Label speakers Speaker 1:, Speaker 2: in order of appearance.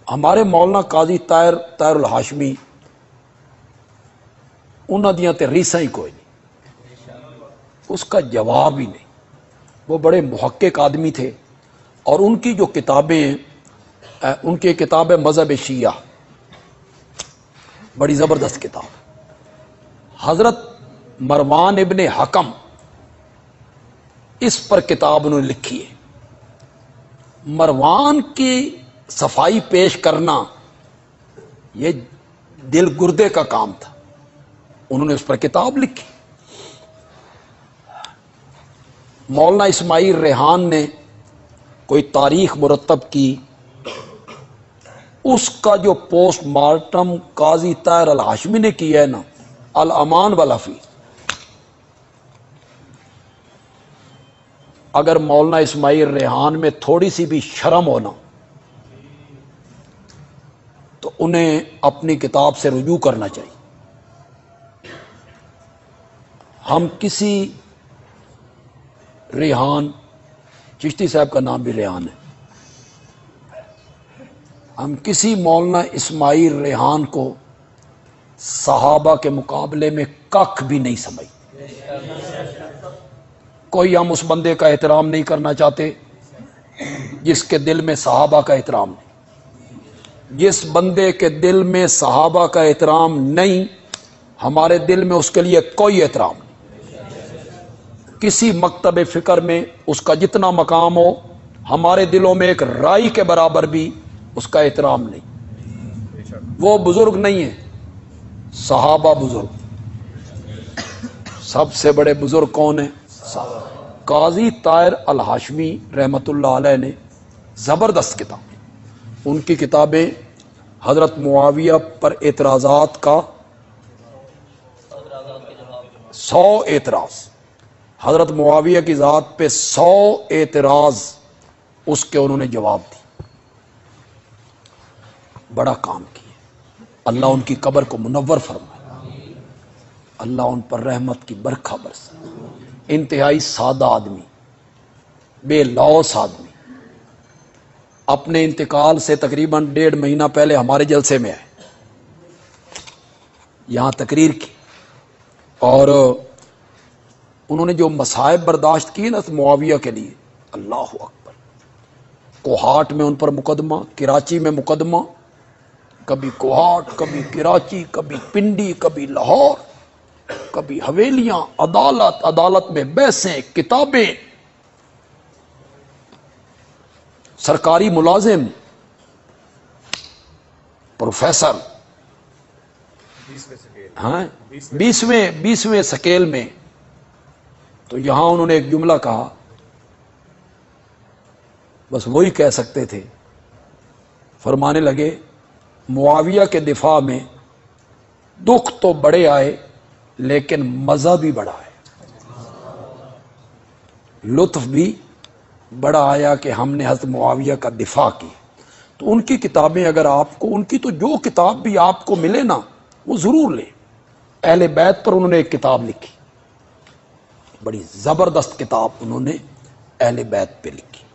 Speaker 1: ہمارے مولانا قاضی طاہر الہاشمی انہاں دیاں تے ریساں ہی کوئی نہیں، اس کا جواب ہی نہیں۔ وہ بڑے محقق آدمی تھے، اور ان کی جو کتابیں ہیں، ان کی کتاب ہے مذہب شیعہ، بڑی زبردست کتاب۔ حضرت مروان ابن حکم اس پر کتاب انہوں نے لکھی ہے۔ مروان کی صفائی پیش کرنا یہ دل گردے کا کام تھا، انہوں نے اس پر کتاب لکھی۔ مولانا اسماعیل ریحان نے کوئی تاریخ مرتب کی، اس کا جو پوسٹ مارٹم قاضی طاہر الہاشمی نے کیا ہے نا، الامان والافی، اگر مولانا اسماعیل ریحان میں تھوڑی سی بھی شرم ہونا تو انہیں اپنی کتاب سے رجوع کرنا چاہیے۔ ہم کسی ریحان، چشتی صاحب کا نام بھی ریحان ہے، ہم کسی مولانا اسماعیل ریحان کو صحابہ کے مقابلے میں کخ بھی نہیں سمجھتے۔ کوئی ہم اس بندے کا احترام نہیں کرنا چاہتے جس کے دل میں صحابہ کا احترام نہیں۔ جس بندے کے دل میں صحابہ کا احترام نہیں، ہمارے دل میں اس کے لیے کوئی احترام نہیں۔ کسی مکتب فکر میں اس کا جتنا مقام ہو، ہمارے دلوں میں ایک رائی کے برابر بھی اس کا احترام نہیں۔ وہ بزرگ نہیں ہے، صحابہ بزرگ۔ سب سے بڑے بزرگ کون ہیں؟ قاضی طاہر الہاشمی رحمت اللہ علیہ نے زبردست کتاب، ان کی کتابیں حضرت معاویہ پر اعتراضات کا 100 اعتراض، حضرت معاویہ کی ذات پہ 100 اعتراض، اس کے انہوں نے جواب دی۔ بڑا کام کیا، اللہ ان کی قبر کو منور فرمائے، اللہ ان پر رحمت کی برکھا برسائے۔ انتہائی سادہ آدمی، بے لوث آدمی، اپنے انتقال سے تقریباً 1.5 مہینہ پہلے ہمارے جلسے میں آئے، یہاں تقریر کی، اور انہوں نے جو مصائب برداشت کی نا معاویہ کے لیے، اللہ اکبر، کوہاٹ میں ان پر مقدمہ، کراچی میں مقدمہ، کبھی کوہاٹ، کبھی کراچی، کبھی پنڈی، کبھی لاہور، کبھی حویلیاں، عدالت میں بحثیں، کتابیں، سرکاری ملازم، پروفیسر، ہاں 20ویں سکیل میں۔ تو یہاں انہوں نے ایک جملہ کہا، بس وہی کہہ سکتے تھے، فرمانے لگے معاویہ کے دفاع میں دکھ تو بڑے آئے لیکن مزہ بھی بڑا ہے، لطف بھی بڑا آیا کہ ہم نے حضرت معاویہ کا دفاع کی۔ تو ان کی کتابیں اگر آپ کو، ان کی تو جو کتاب بھی آپ کو ملے نا وہ ضرور لیں۔ اہل بیت پر انہوں نے ایک کتاب لکھی، بڑی زبردست کتاب انہوں نے اہل بیت پہ لکھی۔